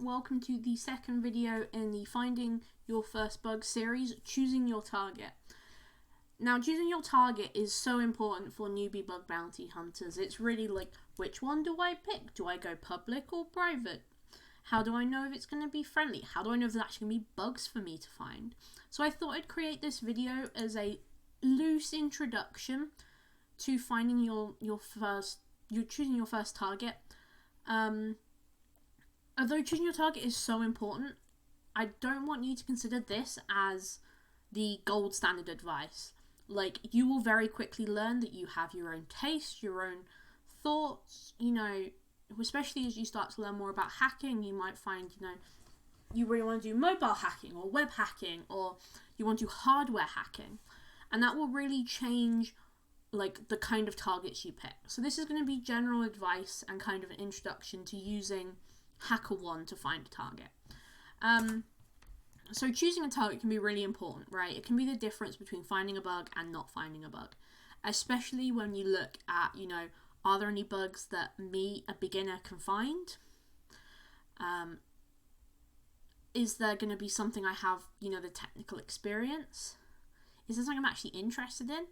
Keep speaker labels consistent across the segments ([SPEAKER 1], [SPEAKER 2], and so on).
[SPEAKER 1] welcome to the second video in the Finding Your First Bug series, Choosing Your Target. Now, choosing your target is so important for newbie bug bounty hunters. It's really like, which one do I pick? Do I go public or private? How do I know if it's going to be friendly? How do I know if there's actually going to be bugs for me to find? So I thought I'd create this video as a loose introduction to finding choosing your first target. Although choosing your target is so important, I don't want you to consider this as the gold standard advice. Like, you will very quickly learn that you have your own taste, your own thoughts, especially as you start to learn more about hacking. You might find, you really want to do mobile hacking or web hacking, or you want to do hardware hacking. And that will really change like the kind of targets you pick. So this is going to be general advice and kind of an introduction to using HackerOne to find a target. So choosing a target can be really important, right? It can be the difference between finding a bug and not finding a bug, especially when you look at, are there any bugs that me, a beginner, can find? Is there going to be something I have, the technical experience? Is there something I'm actually interested in?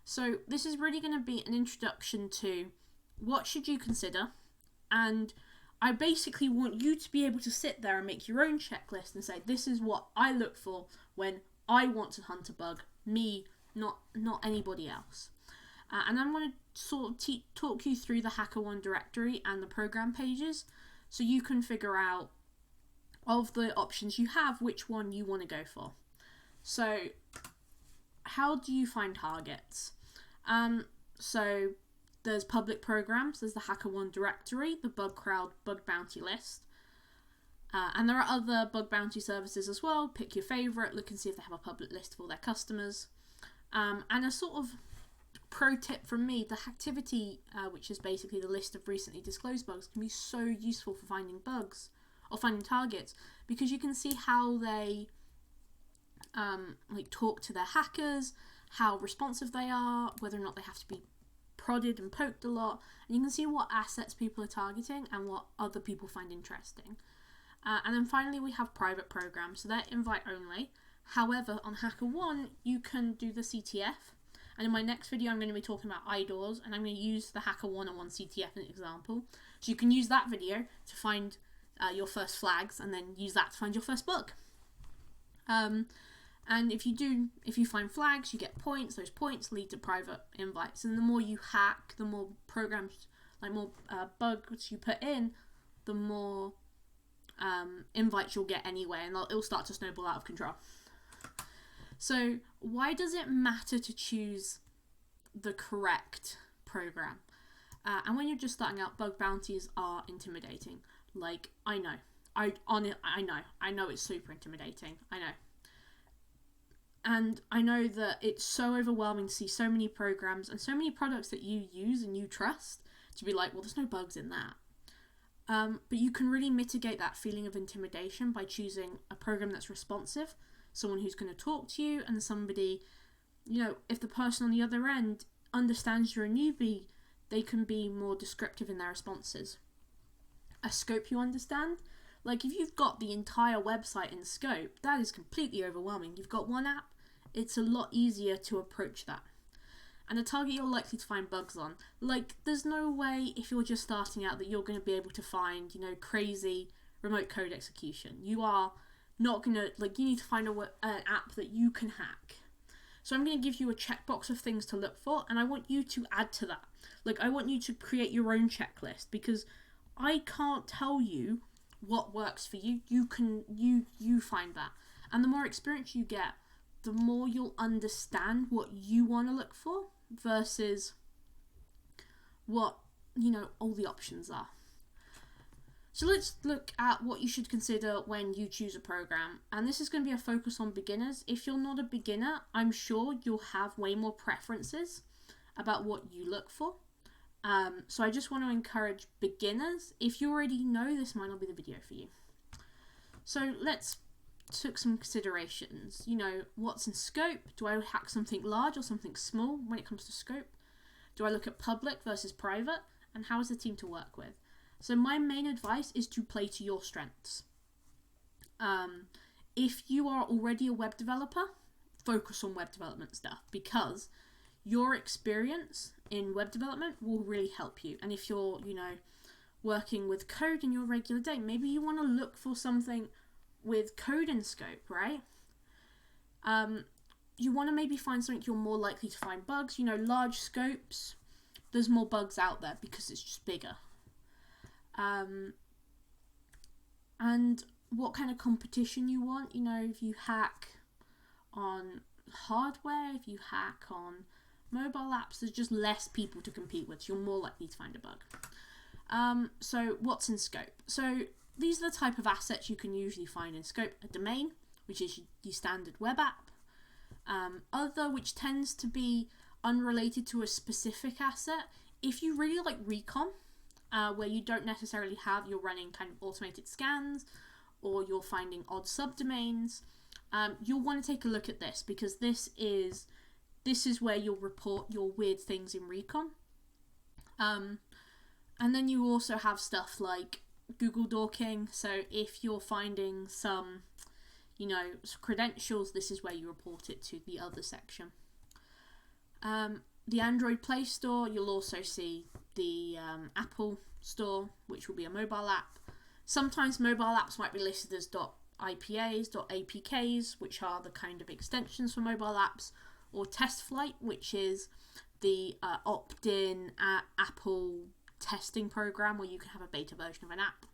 [SPEAKER 1] So this is really going to be an introduction to what should you consider, and I basically want you to be able to sit there and make your own checklist and say, this is what I look for when I want to hunt a bug, me, not anybody else. And I'm going to sort of talk you through the HackerOne directory and the program pages so you can figure out, of the options you have, which one you want to go for. So how do you find targets? So there's public programs, there's the HackerOne directory, the bug crowd, bug bounty list. And there are other bug bounty services as well. Pick your favorite, look and see if they have a public list of all their customers. And a sort of pro tip from me, the Hacktivity, which is basically the list of recently disclosed bugs, can be so useful for finding bugs or finding targets, because you can see how they talk to their hackers, how responsive they are, whether or not they have to be prodded and poked a lot, and you can see what assets people are targeting and what other people find interesting. And then finally we have private programs, so they're invite only. However, on HackerOne you can do the CTF, and in my next video I'm going to be talking about IDORs, and I'm going to use the HackerOne CTF as an example. So you can use that video to find your first flags, and then use that to find your first bug. And if you find flags, you get points. Those points lead to private invites. And the more you hack, the more programs, more bugs you put in, the more invites you'll get anyway. And it'll start to snowball out of control. So why does it matter to choose the correct program? And when you're just starting out, bug bounties are intimidating. I know. I know it's super intimidating. I know. And I know that it's so overwhelming to see so many programs and so many products that you use and you trust to be like, well, there's no bugs in that. But you can really mitigate that feeling of intimidation by choosing a program that's responsive, someone who's going to talk to you, and somebody, if the person on the other end understands you're a newbie, they can be more descriptive in their responses. A scope you understand? If you've got the entire website in scope, that is completely overwhelming. You've got one app, it's a lot easier to approach that. And a target you're likely to find bugs on. There's no way, if you're just starting out, that you're going to be able to find, crazy remote code execution. You are not going to, you need to find an app that you can hack. So I'm going to give you a checkbox of things to look for, and I want you to add to that. I want you to create your own checklist, because I can't tell you what works for you. You find that. And the more experience you get, the more you'll understand what you want to look for versus what, all the options are. So let's look at what you should consider when you choose a program. And this is going to be a focus on beginners. If you're not a beginner, I'm sure you'll have way more preferences about what you look for. So I just want to encourage beginners. If you already know, this might not be the video for you. So let's took some considerations. What's in scope? Do I hack something large or something small when it comes to scope? Do I look at public versus private? And how is the team to work with? So my main advice is to play to your strengths. If you are already a web developer, focus on web development stuff, because your experience in web development will really help you. And if you're, working with code in your regular day, maybe you want to look for something with code in scope, right? You want to maybe find something you're more likely to find bugs. Large scopes, there's more bugs out there because it's just bigger. And what kind of competition you want. If you hack on hardware, if you hack on mobile apps, there's just less people to compete with, so you're more likely to find a bug. So what's in scope? So these are the type of assets you can usually find in scope. A domain, which is your standard web app. Other, which tends to be unrelated to a specific asset. If you really like recon, where you don't necessarily you're running kind of automated scans, or you're finding odd subdomains, you'll want to take a look at this, because this is where you'll report your weird things in recon. And then you also have stuff like Google dorking. So if you're finding some, credentials, this is where you report it to the other section. The Android Play Store, you'll also see the Apple Store, which will be a mobile app. Sometimes mobile apps might be listed as .ipas, .apks, which are the kind of extensions for mobile apps, or Test Flight, which is the opt-in Apple testing program where you can have a beta version of an app.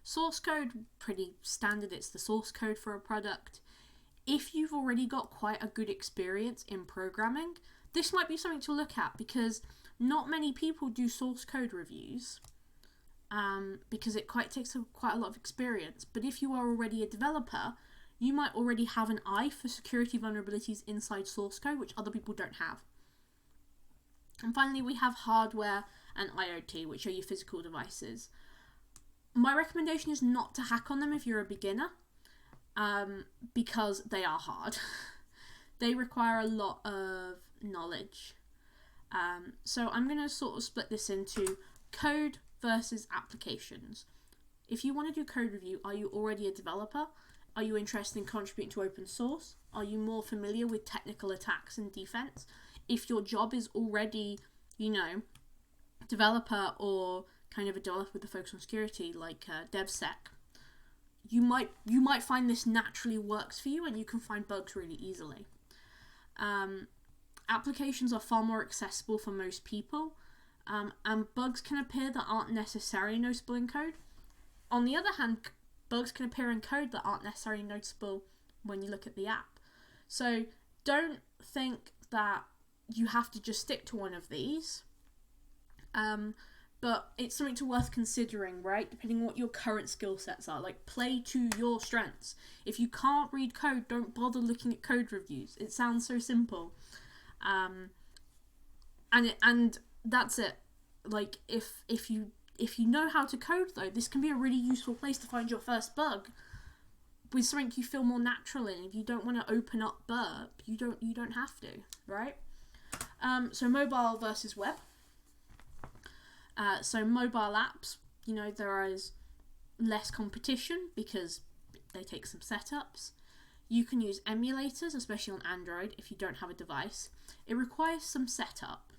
[SPEAKER 1] Source code, pretty standard, it's the source code for a product. If you've already got quite a good experience in programming, this might be something to look at, because not many people do source code reviews, because it takes quite a lot of experience. But if you are already a developer, you might already have an eye for security vulnerabilities inside source code, which other people don't have. And finally, we have hardware and IoT, which are your physical devices. My recommendation is not to hack on them if you're a beginner, because they are hard. They require a lot of knowledge. So I'm going to sort of split this into code versus applications. If you want to do code review, are you already a developer? Are you interested in contributing to open source? Are you more familiar with technical attacks and defense? If your job is already, developer, or kind of a developer with a focus on security, like DevSec, you might find this naturally works for you, and you can find bugs really easily. Applications are far more accessible for most people, and bugs can appear that aren't necessarily noticeable in code. On the other hand, bugs can appear in code that aren't necessarily noticeable when you look at the app. So don't think that you have to just stick to one of these, but it's something worth considering, right? Depending on what your current skill sets are. Like, play to your strengths. If you can't read code, don't bother looking at code reviews. It sounds so simple, and that's it. Like, if you know how to code, though, this can be a really useful place to find your first bug with something you feel more natural in. If you don't want to open up Burp, you don't have to, right? So mobile versus web. So mobile apps, there is less competition because they take some setups. You can use emulators, especially on Android, if you don't have a device. It requires some setup.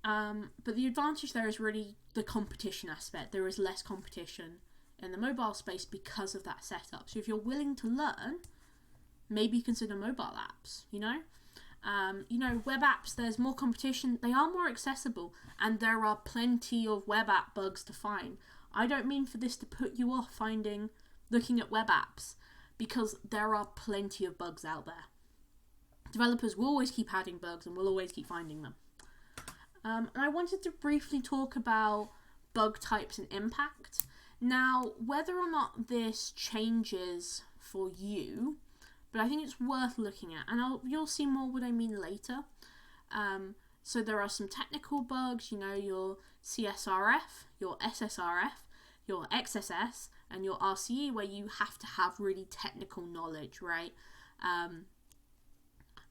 [SPEAKER 1] But the advantage there is really the competition aspect. There is less competition in the mobile space because of that setup. So if you're willing to learn, maybe consider mobile apps, web apps, there's more competition. They are more accessible, and there are plenty of web app bugs to find. I don't mean for this to put you off looking at web apps, because there are plenty of bugs out there. Developers will always keep adding bugs, and will always keep finding them. And I wanted to briefly talk about bug types and impact. Now, whether or not this changes for you, but I think it's worth looking at, and you'll see more what I mean later. So there are some technical bugs, your CSRF, your SSRF, your XSS, and your RCE, where you have to have really technical knowledge, right? And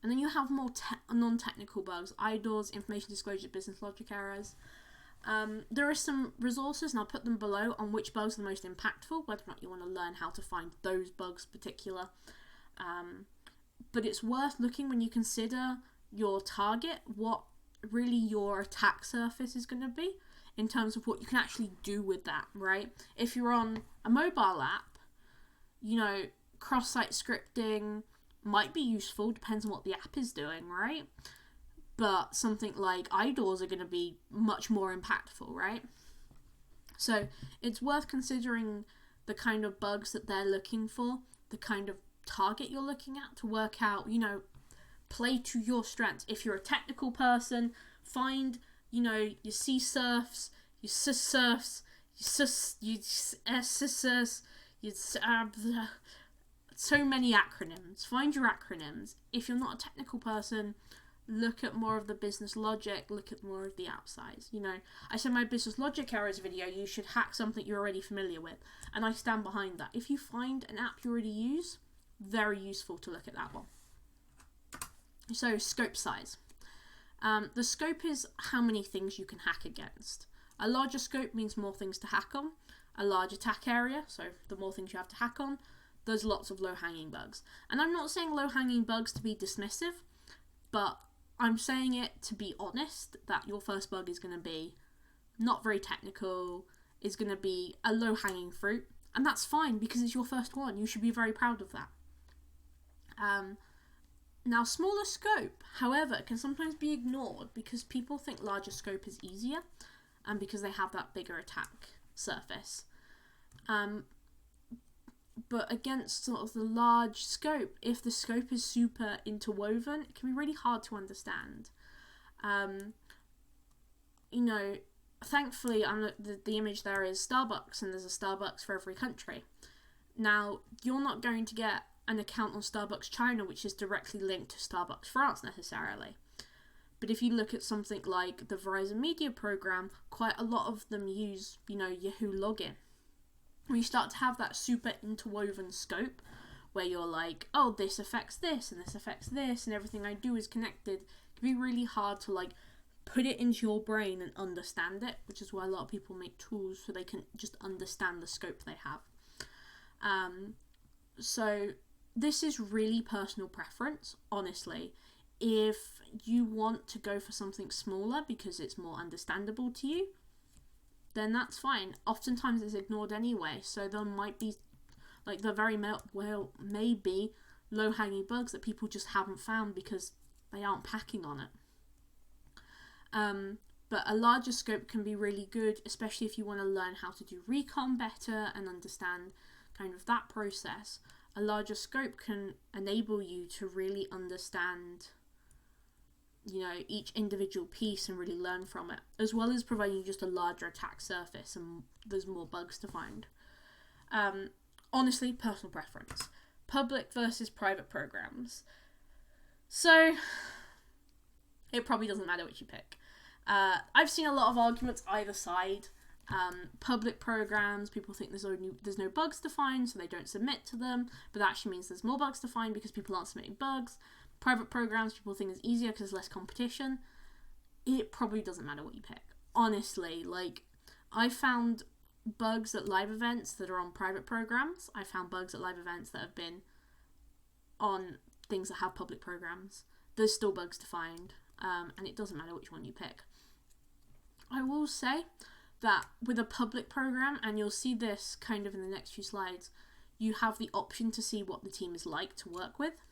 [SPEAKER 1] then you have more non-technical bugs, IDORs, information disclosure, business logic errors. There are some resources, and I'll put them below, on which bugs are the most impactful, whether or not you want to learn how to find those bugs particular. But it's worth looking when you consider your target, what really your attack surface is going to be, in terms of what you can actually do with that, right? If you're on a mobile app, you know, cross-site scripting might be useful, depends on what the app is doing, right? But something like idols are going to be much more impactful, right? So it's worth considering the kind of bugs that they're looking for, the kind of target you're looking at, to work out, you know, play to your strengths. If you're a technical person, find, you know, your C-surfs, your cis-surfs, your cis-surfs, so many acronyms. Find your acronyms. If you're not a technical person, look at more of the business logic, look at more of the app size. You know, I said my business logic errors video, you should hack something you're already familiar with, and I stand behind that. If you find an app you already use, very useful to look at that one. So, scope size. The scope is how many things you can hack against. A larger scope means more things to hack on. A large attack area, so the more things you have to hack on, there's lots of low-hanging bugs. And I'm not saying low-hanging bugs to be dismissive, but I'm saying it to be honest, that your first bug is going to be not very technical, is going to be a low-hanging fruit, and that's fine because it's your first one. You should be very proud of that. Now, smaller scope, however, can sometimes be ignored because people think larger scope is easier, and because they have that bigger attack surface. But against sort of the large scope, if the scope is super interwoven, it can be really hard to understand. You know, thankfully, the image there is Starbucks, and there's a Starbucks for every country. Now, you're not going to get an account on Starbucks China which is directly linked to Starbucks France necessarily. But if you look at something like the Verizon Media program, quite a lot of them use, you know, Yahoo login. When you start to have that super interwoven scope, where you're like, oh, this affects this, and this affects this, and everything I do is connected, it can be really hard to, like, put it into your brain and understand it, which is why a lot of people make tools so they can just understand the scope they have. So this is really personal preference, honestly. If you want to go for something smaller because it's more understandable to you, then that's fine. Oftentimes it's ignored anyway, so there might be, like, may be low-hanging bugs that people just haven't found because they aren't packing on it. But a larger scope can be really good, especially if you want to learn how to do recon better and understand kind of that process. A larger scope can enable you to really understand, you know, each individual piece and really learn from it, as well as providing just a larger attack surface and there's more bugs to find. Honestly, personal preference. Public versus private programs. So, it probably doesn't matter which you pick. I've seen a lot of arguments either side. Public programs, people think there's no bugs to find, so they don't submit to them, but that actually means there's more bugs to find because people aren't submitting bugs. Private programs, people think it's easier because there's less competition. It probably doesn't matter what you pick. Honestly, like, I found bugs at live events that are on private programs. I found bugs at live events that have been on things that have public programs. There's still bugs to find, and it doesn't matter which one you pick. I will say that with a public program, and you'll see this kind of in the next few slides, you have the option to see what the team is like to work with.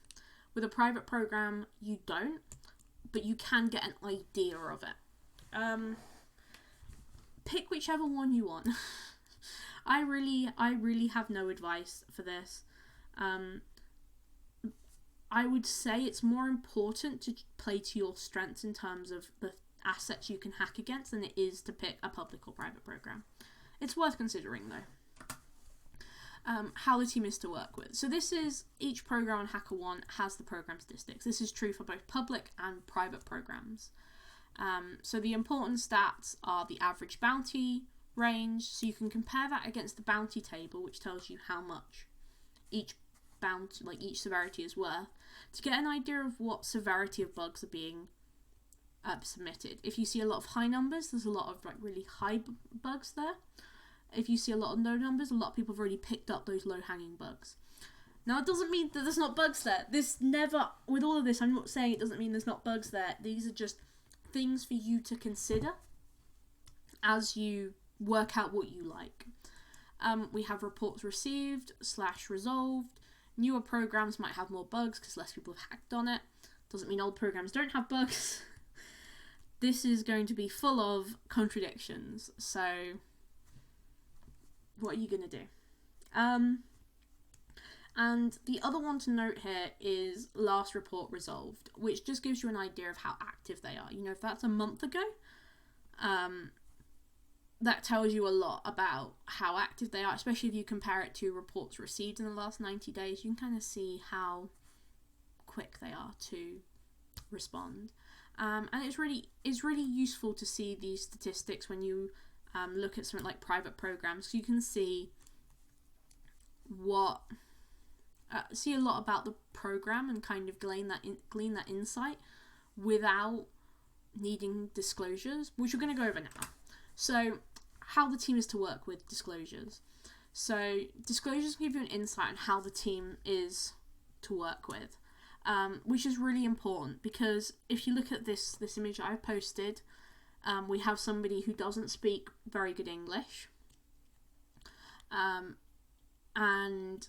[SPEAKER 1] With a private program, you don't, but you can get an idea of it. Pick whichever one you want. I really have no advice for this. I would say it's more important to play to your strengths in terms of the assets you can hack against than it is to pick a public or private program. It's worth considering though. How the team is to work with. So this is, each program on HackerOne has the program statistics. This is true for both public and private programs. So the important stats are the average bounty range, so you can compare that against the bounty table, which tells you how much each each severity is worth, to get an idea of what severity of bugs are being submitted. If you see a lot of high numbers, there's a lot of like really high bugs there. If you see a lot of low numbers, a lot of people have already picked up those low-hanging bugs. Now, it doesn't mean that there's not bugs there. With all of this, I'm not saying it doesn't mean there's not bugs there. These are just things for you to consider as you work out what you like. We have reports received / resolved. Newer programs might have more bugs because less people have hacked on it. Doesn't mean old programs don't have bugs. This is going to be full of contradictions. So, what are you going to do? And the other one to note here is last report resolved, which just gives you an idea of how active they are. You know, if that's a month ago, that tells you a lot about how active they are, especially if you compare it to reports received in the last 90 days. You can kind of see how quick they are to respond. And it's really useful to see these statistics when you look at something like private programs, so you can see see a lot about the program and kind of glean that insight without needing disclosures, which we're going to go over now. So, how the team is to work with disclosures. So, disclosures give you an insight on how the team is to work with, which is really important, because if you look at this image I posted, we have somebody who doesn't speak very good English, and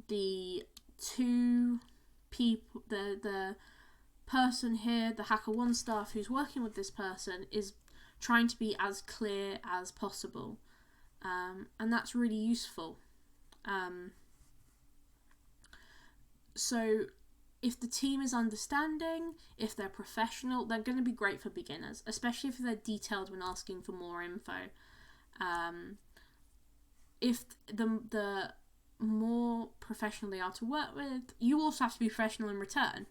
[SPEAKER 1] the two people, the person here, the HackerOne staff who's working with this person, is trying to be as clear as possible, and that's really useful. So if the team is understanding, if they're professional, they're going to be great for beginners, especially if they're detailed when asking for more info. If the more professional they are to work with, you also have to be professional in return.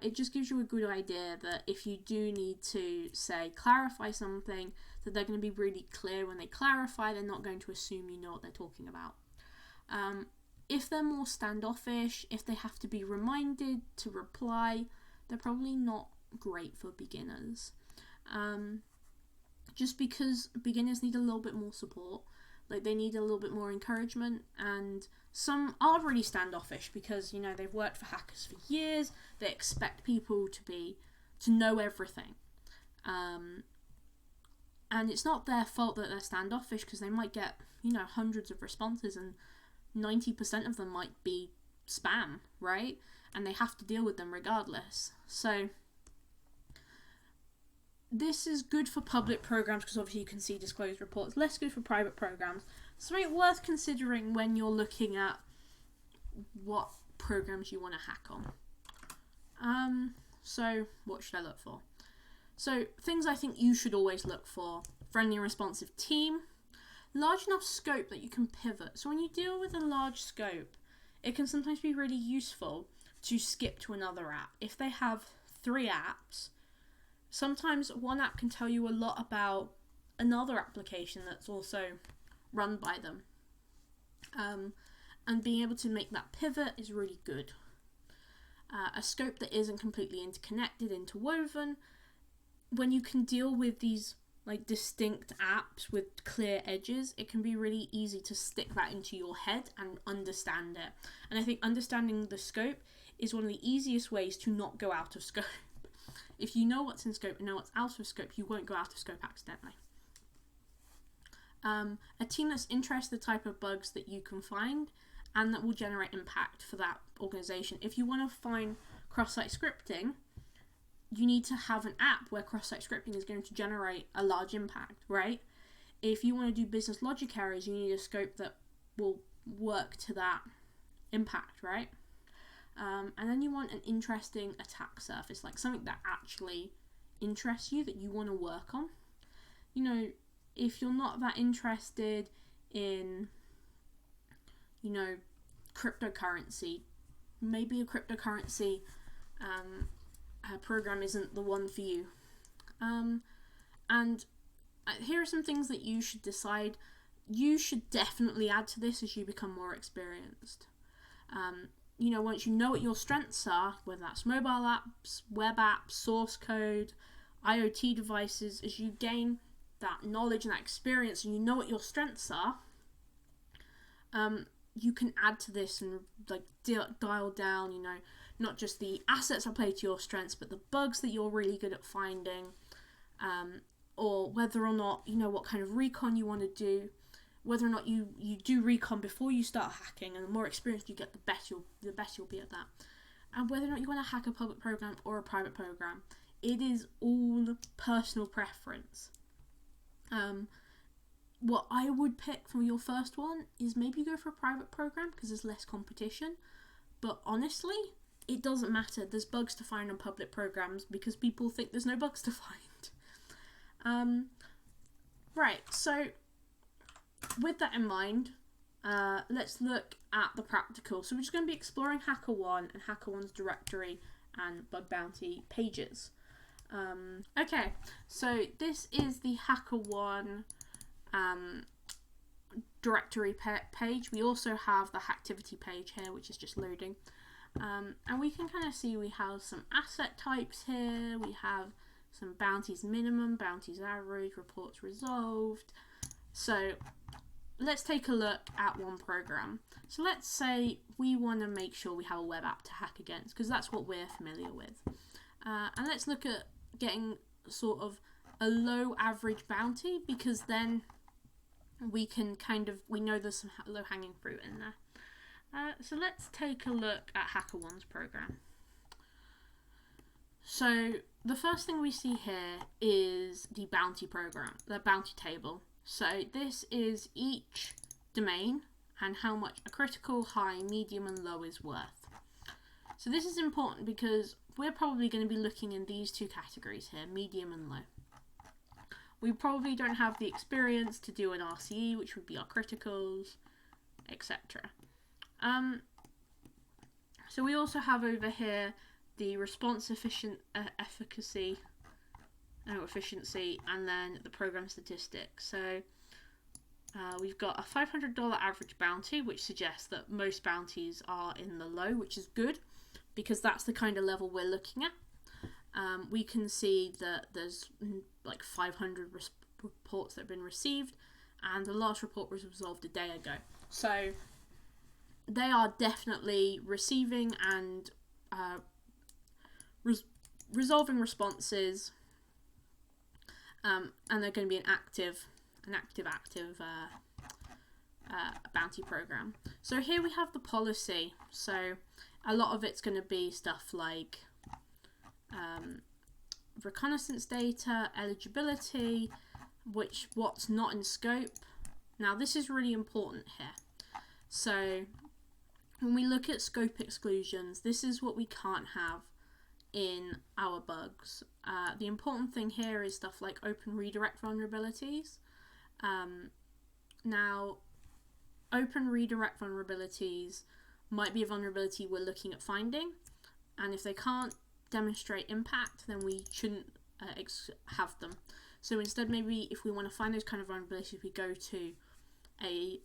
[SPEAKER 1] It just gives you a good idea that if you do need to, say, clarify something, that they're going to be really clear when they clarify. They're not going to assume you know what they're talking about. If they're more standoffish, if they have to be reminded to reply, they're probably not great for beginners. Just because beginners need a little bit more support. Like, they need a little bit more encouragement, and some are really standoffish because, you know, they've worked for hackers for years. They expect people to know everything. And it's not their fault that they're standoffish, because they might get, you know, hundreds of responses and 90% of them might be spam, right? And they have to deal with them regardless. So this is good for public programs because obviously you can see disclosed reports. Less good for private programs. So it's worth considering when you're looking at what programs you want to hack on. So what should I look for? So things I think you should always look for: friendly and responsive team, large enough scope that you can pivot. So when you deal with a large scope, it can sometimes be really useful to skip to another app. If they have 3 apps, sometimes one app can tell you a lot about another application that's also run by them. And being able to make that pivot is really good. A scope that isn't completely interconnected, interwoven, when you can deal with these like distinct apps with clear edges, it can be really easy to stick that into your head and understand it. And I think understanding the scope is one of the easiest ways to not go out of scope. If you know what's in scope and know what's out of scope, you won't go out of scope accidentally. A team that's interested in the type of bugs that you can find and that will generate impact for that organization. If you want to find cross-site scripting, you need to have an app where cross-site scripting is going to generate a large impact, right? If you want to do business logic errors, you need a scope that will work to that impact, right? And then you want an interesting attack surface, like something that actually interests you, that you want to work on. You know, if you're not that interested in, you know, cryptocurrency, maybe a cryptocurrency program isn't the one for you. And here are some things that you should decide. You should definitely add to this as you become more experienced. once you know what your strengths are, whether that's mobile apps, web apps, source code, IoT devices, as you gain that knowledge and that experience and you know what your strengths are, you can add to this and like dial down, not just the assets that play to your strengths, but the bugs that you're really good at finding, or whether or not what kind of recon you want to do, whether or not you do recon before you start hacking, and the more experience you get, the better you'll be at that. And whether or not you want to hack a public program or a private program, it is all personal preference. What I would pick for your first one is maybe go for a private program because there's less competition. But honestly, it doesn't matter. There's bugs to find on public programs because people think there's no bugs to find. Right, so with that in mind, let's look at the practical. So we're just going to be exploring HackerOne and HackerOne's directory and bug bounty pages. Okay, so this is the HackerOne directory page. We also have the Hacktivity page here, which is just loading. And we can kind of see we have some asset types here. We have some bounties minimum, bounties average, reports resolved. So let's take a look at one program. So let's say we want to make sure we have a web app to hack against, because that's what we're familiar with. And let's look at getting sort of a low average bounty, because then we can we know there's some low hanging fruit in there. So let's take a look at HackerOne's program. So the first thing we see here is the bounty program, the bounty table. So this is each domain and how much a critical, high, medium and low is worth. So this is important because we're probably going to be looking in these two categories here, medium and low. We probably don't have the experience to do an RCE, which would be our criticals, etc. So we also have over here the response efficiency, and then the program statistics. So we've got a $500 average bounty, which suggests that most bounties are in the low, which is good because that's the kind of level we're looking at. We can see that there's like 500 reports that have been received, and the last report was resolved a day ago. So they are definitely receiving and resolving responses, and they're going to be an active bounty program. So here we have the policy. So a lot of it's going to be stuff like reconnaissance data, eligibility, what's not in scope. Now this is really important here. So when we look at scope exclusions, this is what we can't have in our bugs. The important thing here is stuff like open redirect vulnerabilities. Now open redirect vulnerabilities might be a vulnerability we're looking at finding, and if they can't demonstrate impact, then we shouldn't have them. So instead, maybe if we want to find those kind of vulnerabilities, we go to a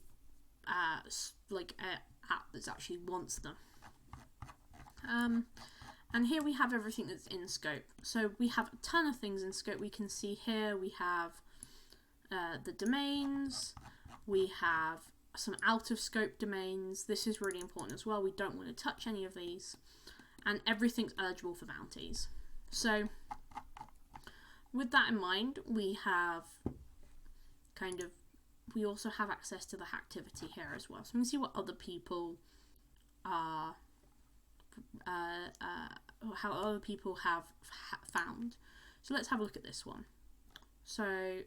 [SPEAKER 1] app that actually wants them. And here we have everything that's in scope. So we have a ton of things in scope. We can see here we have the domains, we have some out of scope domains. This is really important as well. We don't want to touch any of these. And everything's eligible for bounties. So with that in mind, we also have access to the Hacktivity here as well. So we can see what other people are, how other people have found. So let's have a look at this one. So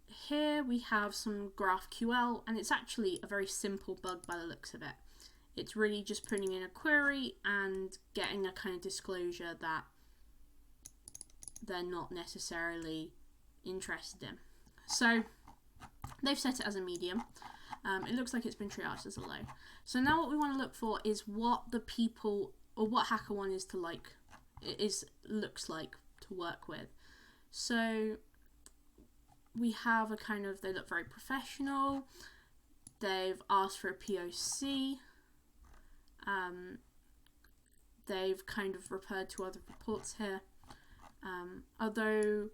[SPEAKER 1] here we have some GraphQL, and it's actually a very simple bug by the looks of it. It's really just putting in a query and getting a kind of disclosure that they're not necessarily interested in. So they've set it as a medium. It looks like it's been triaged as a low. So now what we want to look for is what the people, or what HackerOne looks like to work with. So we have they look very professional. They've asked for a POC. They've kind of referred to other reports here, although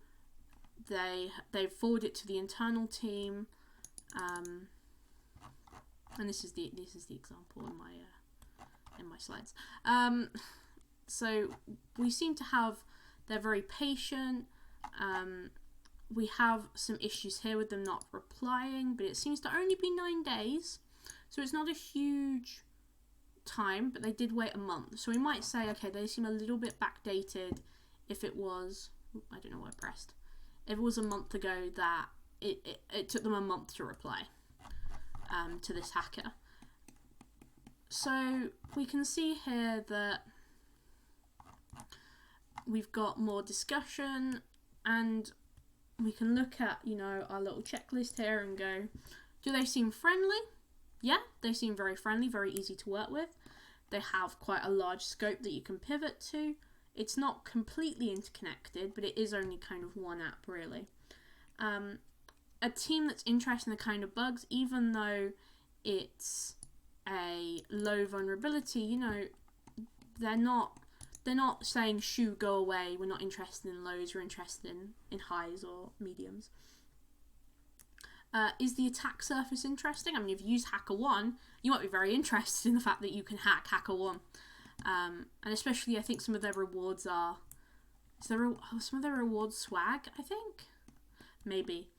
[SPEAKER 1] they've forwarded it to the internal team, and this is the example in my slides. So we seem to have, they're very patient. We have some issues here with them not replying, but it seems to only be 9 days, so it's not a huge time, but they did wait a month. So we might say, okay, they seem a little bit backdated if it was, I don't know what I pressed, if it was a month ago that it took them a month to reply to this hacker. So we can see here that we've got more discussion, and we can look at, you know, our little checklist here and go, do they seem friendly? Yeah, they seem very friendly, very easy to work with. They have quite a large scope that you can pivot to. It's not completely interconnected, but it is only kind of one app, really. A team that's interested in the kind of bugs, even though it's a low vulnerability, you know, they're not saying, shoo, go away, we're not interested in lows, we're interested in highs or mediums. Is the attack surface interesting? I mean, if you use HackerOne, you might be very interested in the fact that you can hack HackerOne. And especially, I think some of their rewards are, some of their rewards swag, I think? Maybe.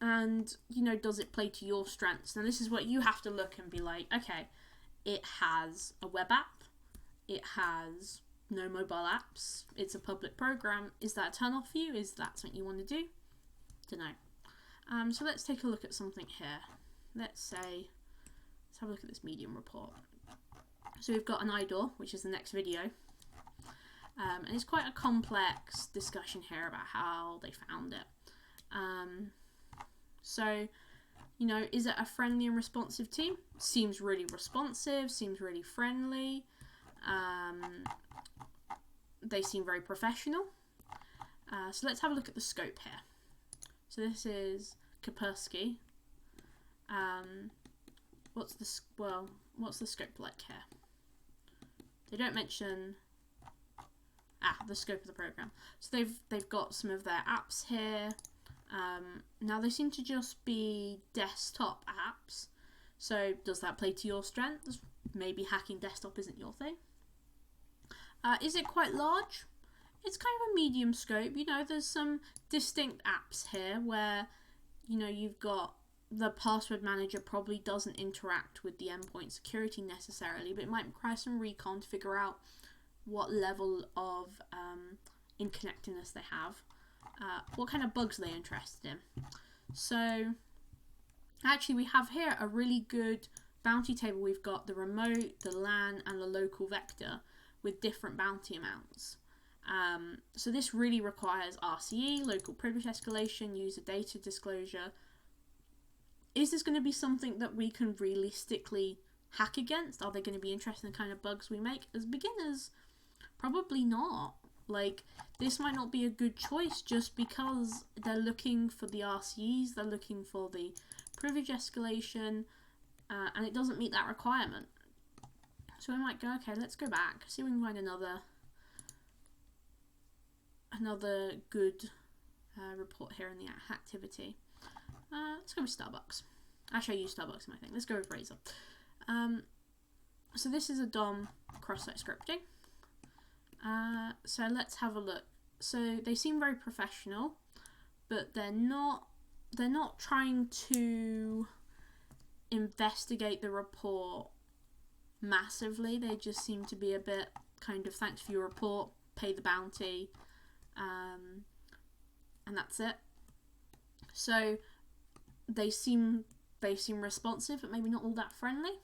[SPEAKER 1] And, you know, does it play to your strengths? Now, this is what you have to look and be like, okay, it has a web app, it has no mobile apps, it's a public program. Is that a turn off for you? Is that something you want to do? Don't know. So let's take a look at something here. Let's have a look at this medium report. So we've got an IDOR, which is the next video. And it's quite a complex discussion here about how they found it. So, you know, is it a friendly and responsive team? Seems really responsive, seems really friendly. They seem very professional. So let's have a look at the scope here. So this is Kaspersky. What's the scope like here? They don't mention the scope of the program. So they've got some of their apps here. Now they seem to just be desktop apps. So does that play to your strengths? Maybe hacking desktop isn't your thing. Is it quite large? It's kind of a medium scope. You know, there's some distinct apps here where, you know, you've got the password manager probably doesn't interact with the endpoint security necessarily, but it might require some recon to figure out what level of interconnectedness they have, what kind of bugs they're interested in. So actually we have here a really good bounty table. We've got the remote, the LAN, and the local vector with different bounty amounts. So this really requires RCE, local privilege escalation, user data disclosure. Is this going to be something that we can realistically hack against? Are they going to be interested in the kind of bugs we make? As beginners, probably not. Like, this might not be a good choice just because they're looking for the RCEs, they're looking for the privilege escalation, and it doesn't meet that requirement. So we might go, okay, let's go back, see if we can find another good report here in the activity. Let's go with Starbucks. Actually, I use Starbucks in my thing. Let's go with Razer. So this is a DOM cross-site scripting. So let's have a look. So they seem very professional, but they're not trying to investigate the report massively. They just seem to be a bit kind of, thanks for your report, pay the bounty, and that's it. So they seem responsive, but maybe not all that friendly.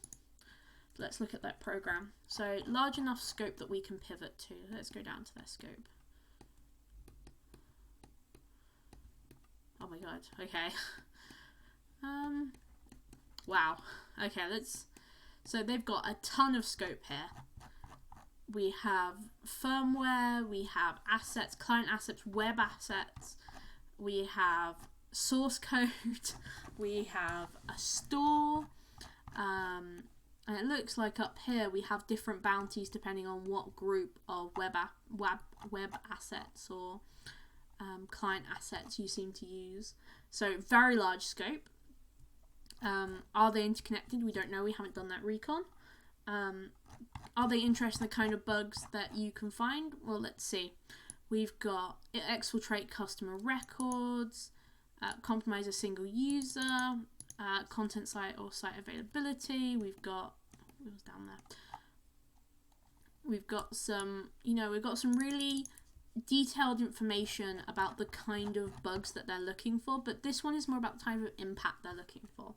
[SPEAKER 1] Let's look at that program. So large enough scope that we can pivot to. Let's go down to their scope. Oh my god. Okay. Wow. Okay, so they've got a ton of scope here. We have firmware, we have assets, client assets, web assets, we have source code, we have a store, And it looks like up here we have different bounties depending on what group of web assets or client assets you seem to use. So very large scope. Are they interconnected? We don't know. We haven't done that recon. Are they interested in the kind of bugs that you can find? Well, let's see. We've got exfiltrate customer records, compromise a single user, content site or site availability. We've got, it was down there. We've got some, we've got some really detailed information about the kind of bugs that they're looking for, but this one is more about the type of impact they're looking for.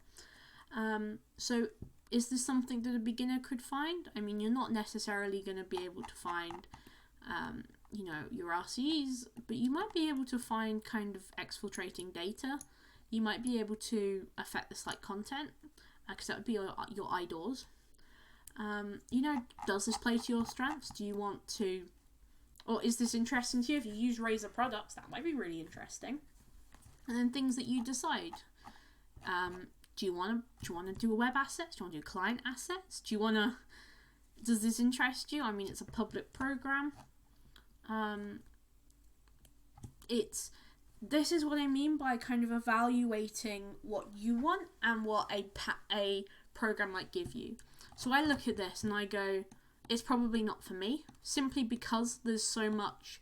[SPEAKER 1] So is this something that a beginner could find? I mean, you're not necessarily going to be able to find, your RCEs, but you might be able to find kind of exfiltrating data. You might be able to affect the site content, because that would be your IDORs. Does this play to your strengths? Do you want to, or is this interesting to you? If you use Razor products, that might be really interesting. And then things that you decide. Do you want to do a web assets? Do you want to do client assets? Does this interest you? I mean, it's a public program. This is what I mean by kind of evaluating what you want and what a program might give you. So I look at this and I go, it's probably not for me, simply because there's so much,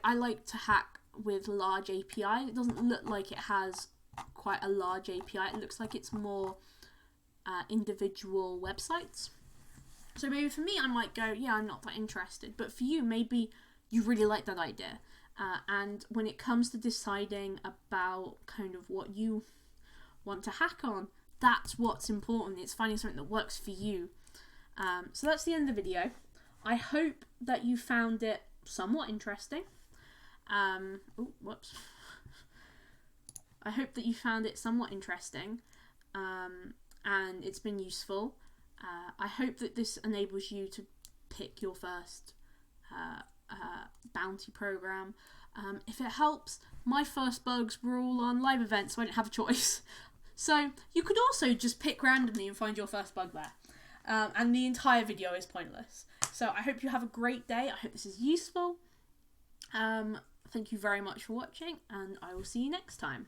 [SPEAKER 1] I like to hack with large API. It doesn't look like it has quite a large API. It looks like it's more individual websites. So maybe for me, I might go, yeah, I'm not that interested. But for you, maybe you really like that idea. And when it comes to deciding about kind of what you want to hack on, that's what's important. It's finding something that works for you. So that's the end of the video. I hope that you found it somewhat interesting. I hope that you found it somewhat interesting and it's been useful. I hope that this enables you to pick your first bounty program. If it helps, my first bugs were all on live events, so I didn't have a choice. So you could also just pick randomly and find your first bug there. And the entire video is pointless. So I hope you have a great day. I hope this is useful. Thank you very much for watching, and I will see you next time.